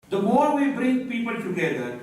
The more we bring people together,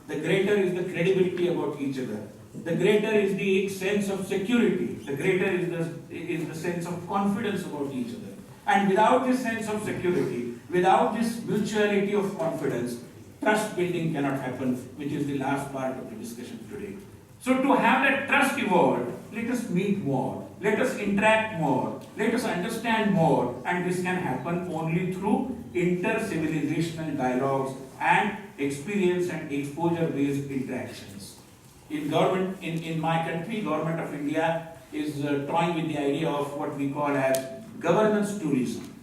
the greater is the credibility about each other. The greater is the sense of security. The greater is the sense of confidence about each other. And without this sense of security, without this mutuality of confidence, trust building cannot happen, which is the last part of the discussion today. So to have that trust evolved, let us meet more, let us interact more, let us understand more, and this can happen only through inter-civilizational dialogues and experience and exposure-based interactions. In my country, Government of India is toying with the idea of what we call as governance tourism.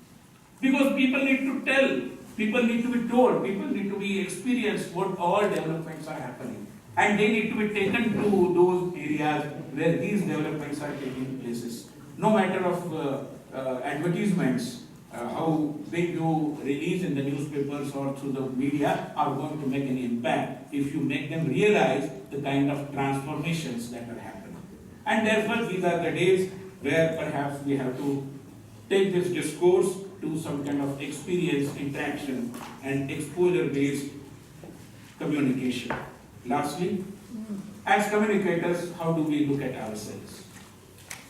Because people need to tell, people need to be told, people need to be experienced what all developments are happening. And they need to be taken to those areas where these developments are taking places. No matter of advertisements, how big you release in the newspapers or through the media are going to make an impact if you make them realize the kind of transformations that are happening. And therefore, these are the days where perhaps we have to take this discourse to some kind of experience, interaction, and exposure-based communication. Lastly, as communicators, how do we look at ourselves?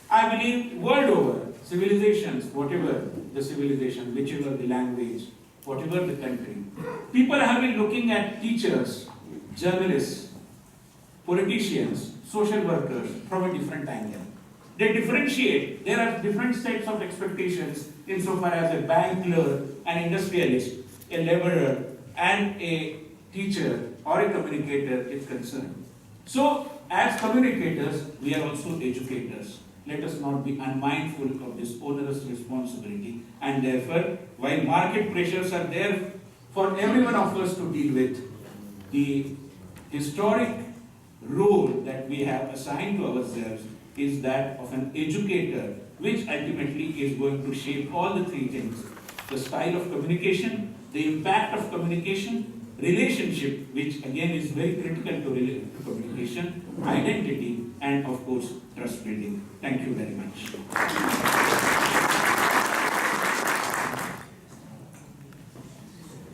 I believe world over, civilizations, whatever the civilization, whichever the language, whatever the country, people have been looking at teachers, journalists, politicians, social workers from a different angle. They differentiate. There are different sets of expectations insofar as a bank clerk, an industrialist, a laborer, and a teacher or a communicator is concerned. So, as communicators, we are also educators. Let us not be unmindful of this onerous responsibility. And therefore, while market pressures are there for every one of us to deal with, the historic role that we have assigned to ourselves is that of an educator, which ultimately is going to shape all the three things: the style of communication, the impact of communication, relationship, which again is very critical to communication, identity, and of course, trust building. Thank you very much.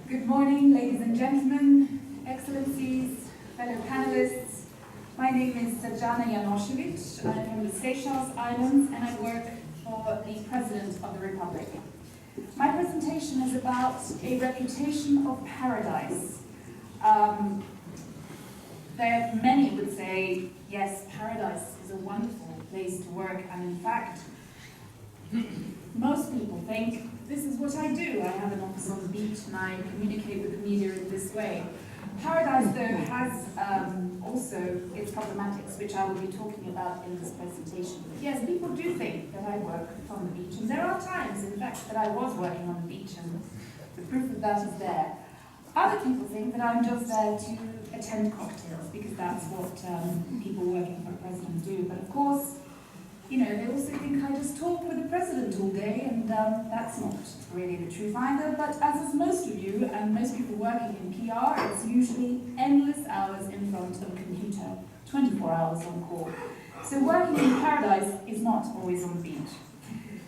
Good morning, ladies and gentlemen, excellencies, fellow panelists. My name is SRDJANA JANOSEVIC. I'm from the Seychelles Islands and I work for the President of the Republic. My presentation is about a reputation of paradise. Many would say, yes, paradise is a wonderful place to work, and in fact, most people think, this is what I do. I have an office on the beach and I communicate with the media in this way. Paradise, though, has also its problematics, which I will be talking about in this presentation. Yes, people do think that I work on the beach, and there are times, in fact, that I was working on the beach, and the proof of that is there. Other people think that I'm just there to attend cocktails, because that's what people working for the president do. But of course, you know, they also think I just talk with the president all day, and that's not really the truth either. But as is most of you, and most people working in PR, it's usually endless hours in front of a computer, 24 hours on call. So working in paradise is not always on the beach.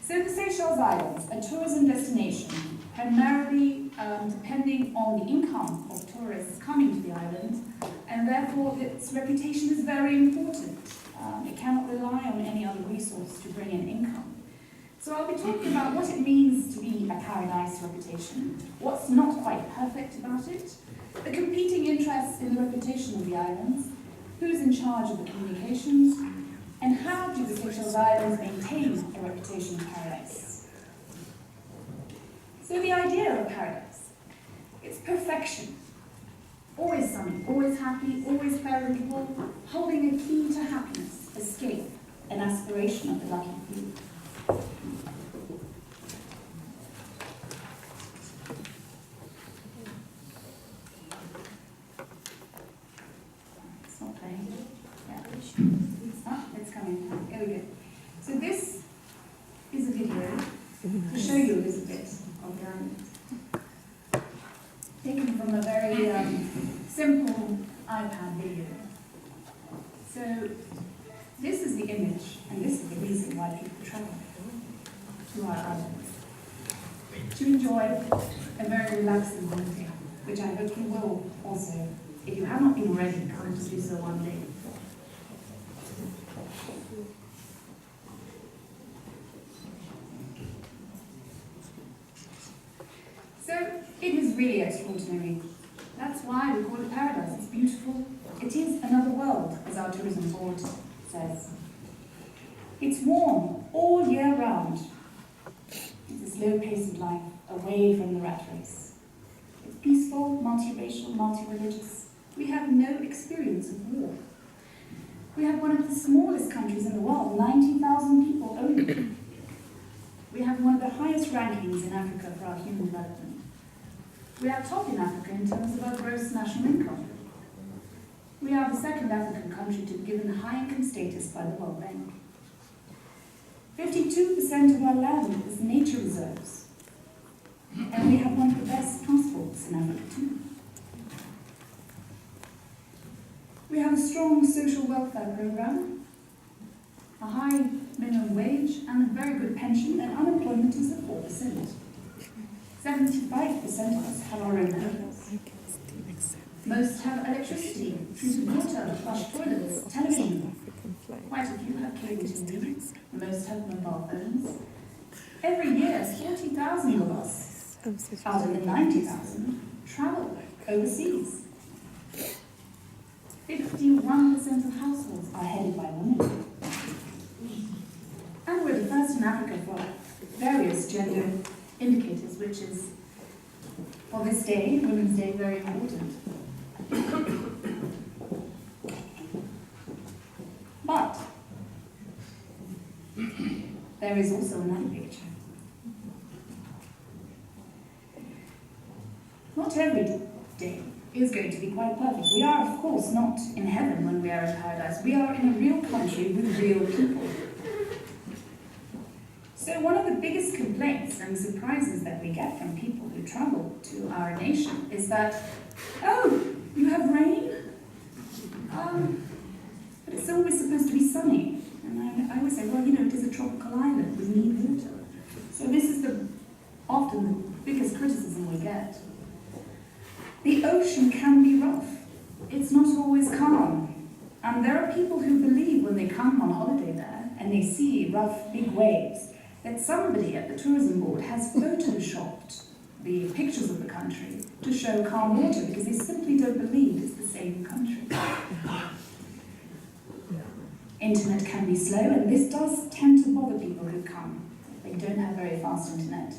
So the Seychelles Islands, a tourism destination, primarily depending on the income of tourists coming to the island, and therefore its reputation is very important. It cannot rely on any other resource to bring in income. So I'll be talking about what it means to be a paradise reputation, what's not quite perfect about it, the competing interests in the reputation of the islands, who's in charge of the communications, and how do the Seychelles Islands maintain a reputation of paradise. So the idea of paradise, it's perfection. Always sunny, always happy, always pleasurable, holding a key to happiness, escape, an aspiration of the lucky few. It's not playing. Yeah. It's coming. Here we go. So this is a video to show you a little bit of the island. Taken from a very simple iPad video. So this is the image, and this is the reason why people travel to our islands. To enjoy a very relaxing holiday. which I hope you will also, if you have not been already, come to do so one day. So it is really extraordinary. That's why we call it paradise. It's beautiful. It is another world, as our tourism board says. It's warm all year round. It's a slow pace of life, away from the rat race. It's peaceful, multiracial, multi-religious. We have no experience of war. We have one of the smallest countries in the world, 90,000 people only. We have one of the highest rankings in Africa for our human development. We are top in Africa in terms of our gross national income. We are the second African country to be given high income status by the World Bank. 52% of our land is nature reserves. And we have one of the best transports in Africa too. We have a strong social welfare program, a high minimum wage, and a very good pension, and unemployment is at 4%. 75% of us have our own homes. Most have electricity, treated water, flush toilets, television. Quite a few have cable TV. Most have mobile phones. Every year, 40,000 of us, out of the 90,000, travel overseas. 51% of households are headed by women. And we're the first in Africa for various gender indicators, which is, for this day, Women's Day, very important. But there is also another picture. Not every day is going to be quite perfect. We are, of course, not in heaven when we are in paradise. We are in a real country with real people. So one of the biggest complaints and surprises that we get from people who travel to our nation is that, oh, you have rain? But it's always supposed to be sunny. And I always say, well, you know, it is a tropical island. We need water. So this is often the biggest criticism we get. The ocean can be rough. It's not always calm. And there are people who believe when they come on holiday there and they see rough, big waves, that somebody at the tourism board has photoshopped the pictures of the country to show calm water because they simply don't believe it's the same country. Internet can be slow, and this does tend to bother people who come. They don't have very fast internet.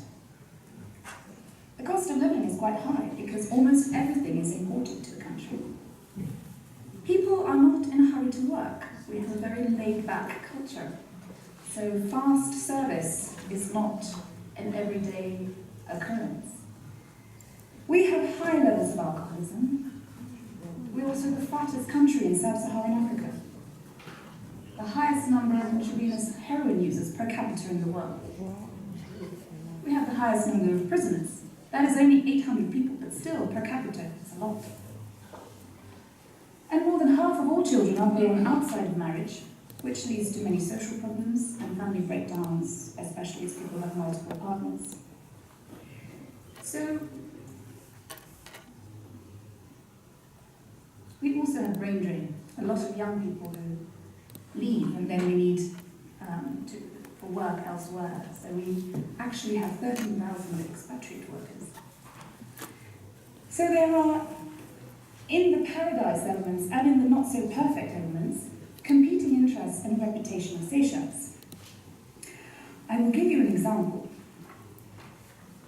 The cost of living is quite high because almost everything is imported to the country. People are not in a hurry to work. We have a very laid-back culture. So fast service is not an everyday occurrence. We have high levels of alcoholism. We're also the fattest country in sub-Saharan Africa. The highest number of intravenous heroin users per capita in the world. We have the highest number of prisoners. That is only 800 people, but still, per capita, it's a lot. And more than half of all children are born outside of marriage, which leads to many social problems and family breakdowns, especially as people have multiple partners. So, we also have brain drain. A lot of young people who leave, and then we need for work elsewhere. So we actually have 13,000 expatriate workers. So there are, in the paradise elements and in the not-so-perfect elements, competing interests and reputation of Seychelles. I will give you an example.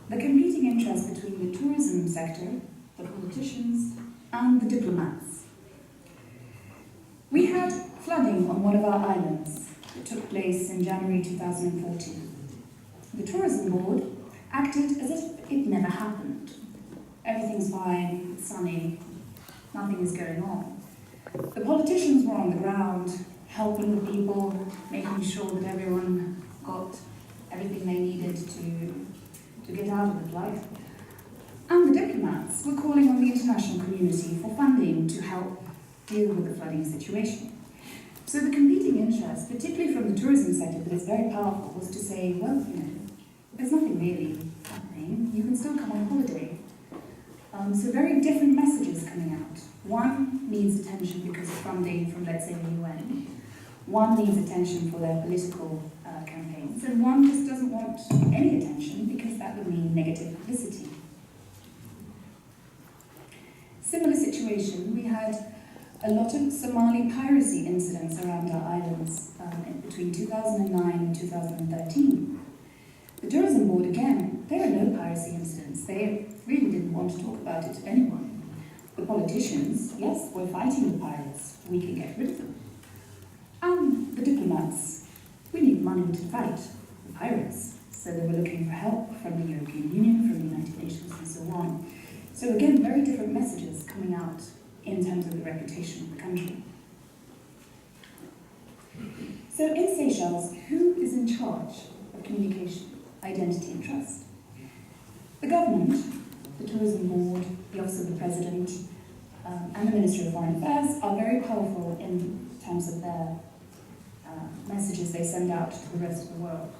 The competing interest between the tourism sector, the politicians, and the diplomats. We had flooding on one of our islands that took place in January 2014. The tourism board acted as if it never happened. Everything's fine, it's sunny, nothing is going on. The politicians were on the ground, helping the people, making sure that everyone got everything they needed to get out of the flood. And the diplomats were calling on the international community for funding to help deal with the flooding situation. So the competing interest, particularly from the tourism sector, that is very powerful, was to say, well, you know, there's nothing really happening. You can still come on holiday. So very different messages coming out. One needs attention because of funding from, let's say, the UN. One needs attention for their political campaigns, and one just doesn't want any attention because that would mean negative publicity. Similar situation, we had a lot of Somali piracy incidents around our islands between 2009 and 2013. The tourism board, again, there are no piracy incidents. They really didn't want to talk about it to anyone. The politicians, yes, we're fighting the pirates. We can get rid of them. And the diplomats, we need money to fight the pirates. So they were looking for help from the European Union, from the United Nations, and so on. So again, very different messages coming out in terms of the reputation of the country. So in Seychelles, who is in charge of communication, identity and trust? The government, the tourism board, the office of the president, and the Ministry of Foreign Affairs are very powerful in terms of their messages they send out to the rest of the world.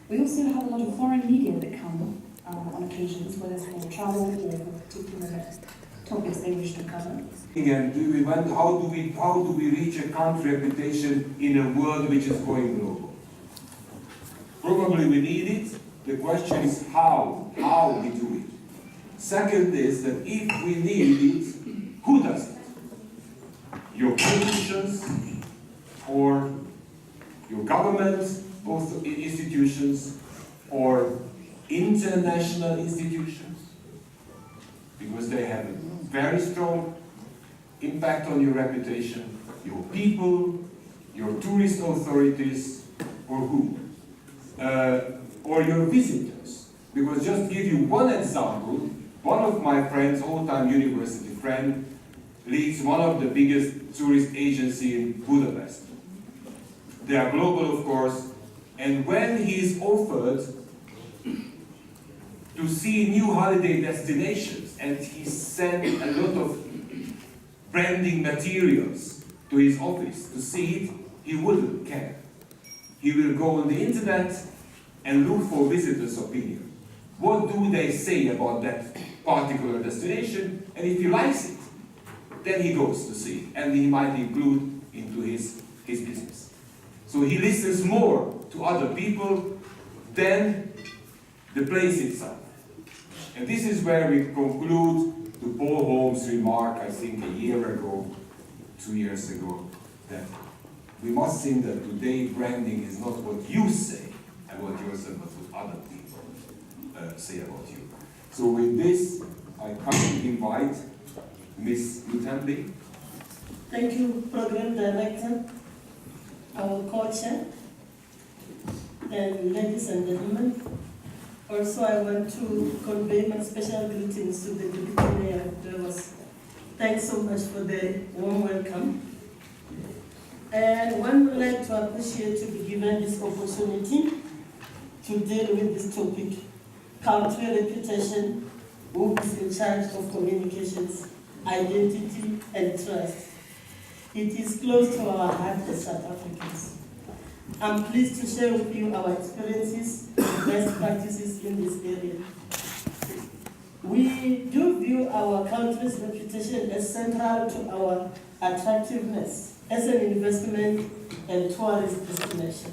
We also have a lot of foreign media that come on occasions, whether it's for travel or for particular topics they wish to cover. And how do we reach a country reputation in a world which is going global? Probably we need it. The question is how we do it. Second is that if we need it, who does it? Your politicians or your government, both institutions, or international institutions, because they have a very strong impact on your reputation, your people, your tourist authorities, or who? Or your visitors. Because just to give you one example, one of my friends, old-time university friend, leads one of the biggest tourist agencies in Budapest. They are global, of course, and when he is offered to see new holiday destinations, and he sent a lot of branding materials to his office to see it, he wouldn't care. He will go on the internet and look for visitors' opinion. What do they say about that particular destination? And if he likes it, then he goes to see it, and he might include into his business. So he listens more to other people than the place itself. And this is where we conclude to Paul Holmes' remark, I think a year ago, 2 years ago, that we must think that today branding is not what you say about yourself, but what other people say about you. So with this, I kindly invite Ms. MUTHAMBI. Thank you, Program Director, our co-chair, and ladies and gentlemen. Also, I want to convey my special greetings to the Deputy Mayor of Davos. Thanks so much for the warm welcome. And one would like to appreciate to be given this opportunity to deal with this topic, country reputation, who is in charge of communications, identity and trust. It is close to our heart as South Africans. I'm pleased to share with you our experiences and best practices in this area. We do view our country's reputation as central to our attractiveness as an investment and tourist destination.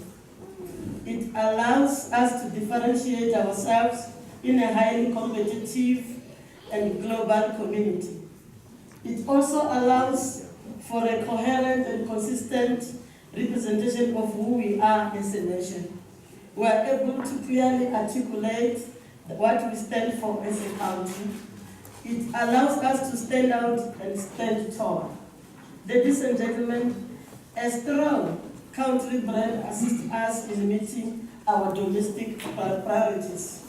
It allows us to differentiate ourselves in a highly competitive and global community. It also allows for a coherent and consistent representation of who we are as a nation. We are able to clearly articulate what we stand for as a country. It allows us to stand out and stand tall. Ladies and gentlemen, a strong country brand assists us in meeting our domestic priorities.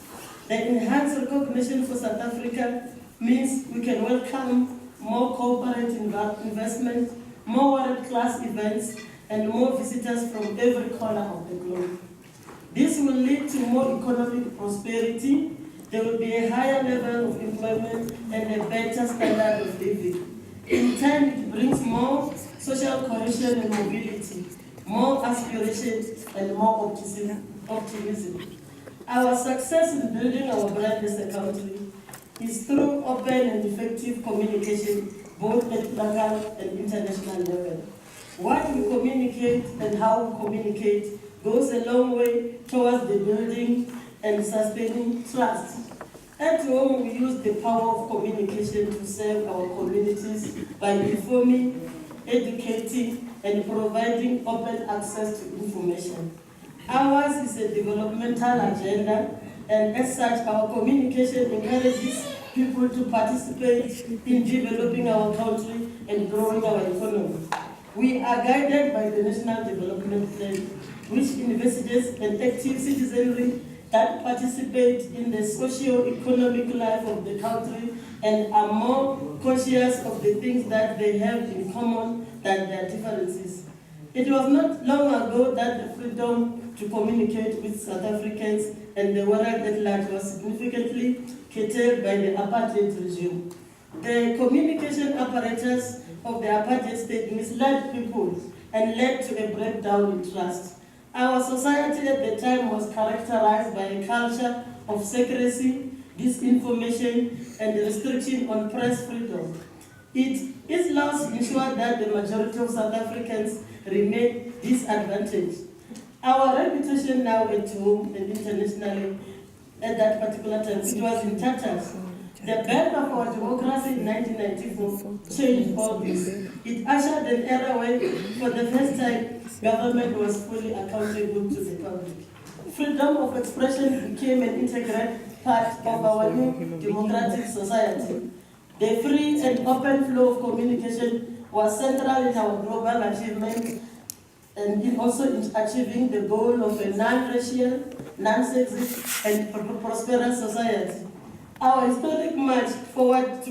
The enhanced recognition for South Africa means we can welcome more corporate investment, more world-class events, and more visitors from every corner of the globe. This will lead to more economic prosperity. There will be a higher level of employment and a better standard of living. In turn, it brings more social cohesion and mobility, more aspiration and more optimism. Our success in building our brand as a country is through open and effective communication, both at local and international level. What we communicate and how we communicate goes a long way towards the building and sustaining trust. At home, we use the power of communication to serve our communities by informing, educating, and providing open access to information. Ours is a developmental agenda, and as such, our communication encourages people to participate in developing our country and growing our economy. We are guided by the National Development Plan, which investigates an active citizenry that participate in the socio-economic life of the country and are more conscious of the things that they have in common than their differences. It was not long ago that the freedom to communicate with South Africans and the world at large was significantly curtailed by the apartheid regime. The communication apparatus of the apartheid state misled people and led to a breakdown in trust. Our society at the time was characterized by a culture of secrecy, disinformation, and restriction on press freedom. Its laws ensure that the majority of South Africans remain disadvantaged. Our reputation now at home and internationally at that particular time, it was in tatters. The birth of our democracy in 1994 changed all this. It ushered an era where, for the first time, government was fully accountable to the public. Freedom of expression became an integral part of our new democratic society. The free and open flow of communication was central in our global achievement and also in achieving the goal of a non-racial, non-sexist, and prosperous society. Our historic march forward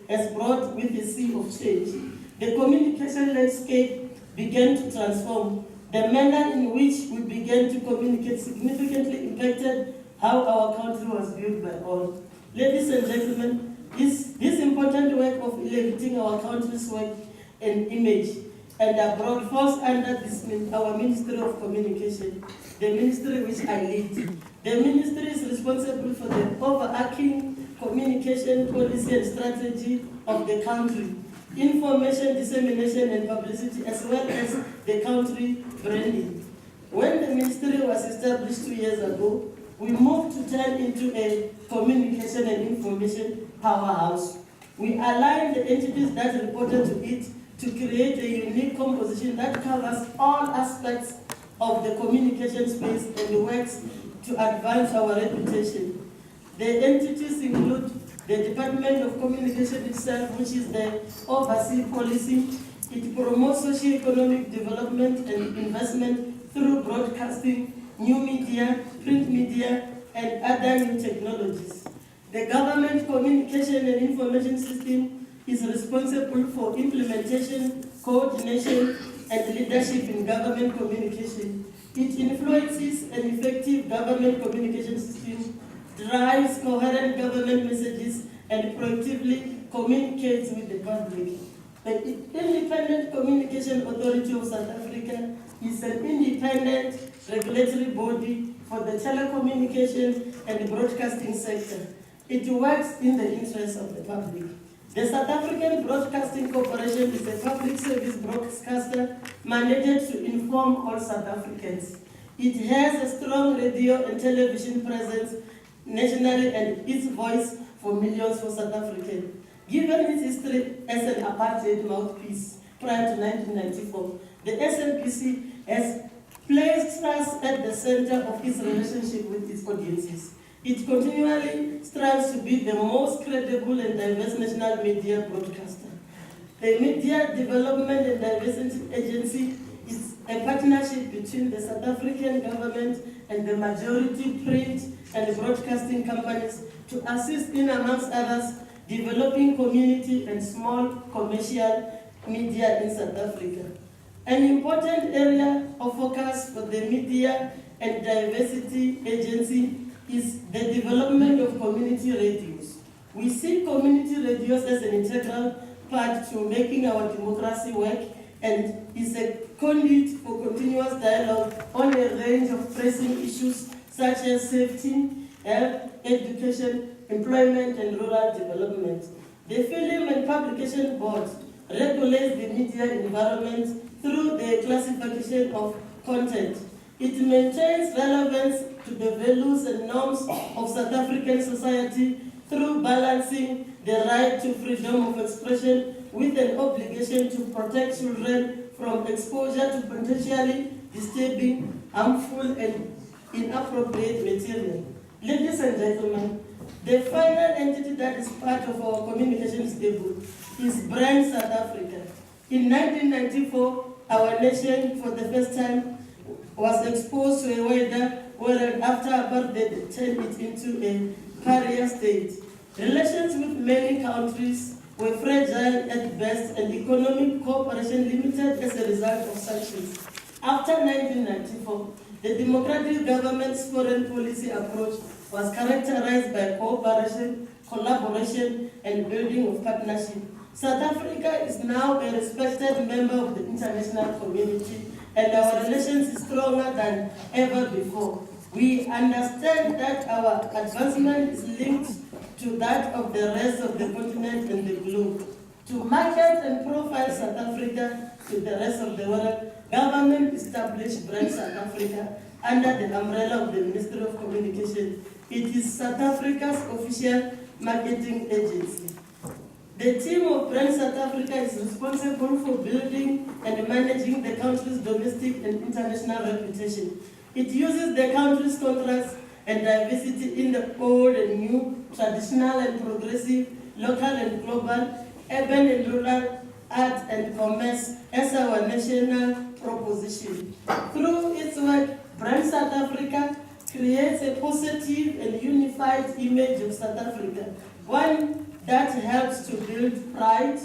has brought with a sea of change. The communication landscape began to transform. The manner in which we began to communicate significantly impacted how our country was viewed by all. Ladies and gentlemen, this important work of elevating our country's work and image and abroad falls under our Ministry of Communication, the ministry which I lead. The ministry is responsible for the overarching communication policy and strategy of the country, information dissemination and publicity, as well as the country branding. When the ministry was established 2 years ago, we moved to turn into a communication and information powerhouse. We aligned the entities that reported to it to create a unique composition that covers all aspects of the communication space and works to advance our reputation. The entities include the Department of Communication itself, which is the overseas policy. It promotes socio-economic development and investment through broadcasting, new media, print media, and other new technologies. The Government Communication and Information System is responsible for implementation, coordination, and leadership in government communication. It influences an effective government communication system, drives coherent government messages, and proactively communicates with the public. The Independent Communication Authority of South Africa is an independent regulatory body for the telecommunication and broadcasting sector. It works in the interest of the public. The South African Broadcasting Corporation is a public service broadcaster mandated to inform all South Africans. It has a strong radio and television presence nationally and its voice for millions of South Africans. Given its history as an apartheid mouthpiece prior to 1994, the SABC has placed trust at the center of its relationship with its audiences. It continually strives to be the most credible and diverse national media broadcaster. The Media Development and Diversity Agency is a partnership between the South African government and the majority print and broadcasting companies to assist in, amongst others, developing community and small commercial media in South Africa. An important area of focus for the Media and Diversity Agency is the development of community radios. We see community radios as an integral part to making our democracy work and is a conduit for continuous dialogue on a range of pressing issues such as safety, health, education, Employment and Rural Development. The Film and Publication Board regulates the media environment through the classification of content. It maintains relevance to the values and norms of South African society through balancing the right to freedom of expression with an obligation to protect children from exposure to potentially disturbing, harmful, and inappropriate material. Ladies and gentlemen, the final entity that is part of our communications table is Brand South Africa. In 1994, our nation, for the first time, was exposed to a wider world after apartheid turned it into a pariah state. Relations with many countries were fragile at best and economic cooperation limited as a result of sanctions. After 1994, the democratic government's foreign policy approach was characterized by cooperation, collaboration, and building of partnership. South Africa is now a respected member of the international community, and our relations is stronger than ever before. We understand that our advancement is linked to that of the rest of the continent and the globe. To market and profile South Africa to the rest of the world, government established Brand South Africa under the umbrella of the Ministry of Communication. It is South Africa's official marketing agency. The team of Brand South Africa is responsible for building and managing the country's domestic and international reputation. It uses the country's contrasts and diversity in the old and new, traditional and progressive, local and global, urban and rural, art and commerce as our national proposition. Through its work, Brand South Africa creates a positive and unified image of South Africa, one that helps to build pride,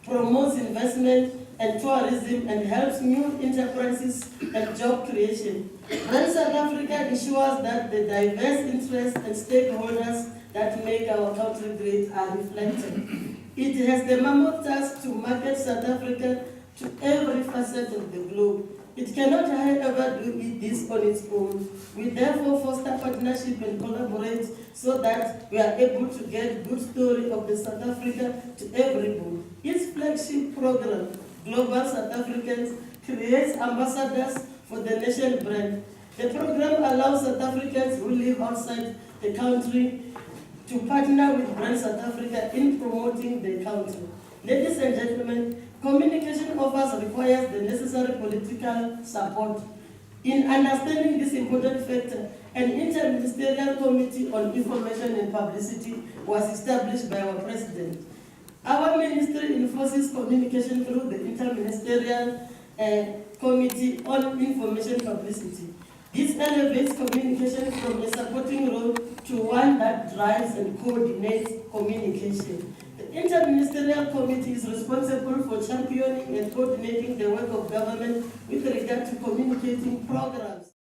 promotes investment and tourism, and helps new enterprises and job creation. Brand South Africa ensures that the diverse interests and stakeholders that make our country great are reflected. It has the mammoth task to market South Africa to every facet of the globe. It cannot, however, do this on its own. We therefore foster partnership and collaborate so that we are able to get good story of the South Africa to everybody. Its flagship program, Global South Africans, creates ambassadors for the nation brand. The program allows South Africans who live outside the country to partner with Brand South Africa in promoting the country. Ladies and gentlemen, communication offers requires the necessary political support. In understanding this important factor, an interministerial committee on information and publicity was established by our president. Our ministry enforces communication through the interministerial committee on information publicity. This elevates communication from a supporting role to one that drives and coordinates communication. The Interministerial Committee is responsible for championing and coordinating the work of government with regard to communicating programs.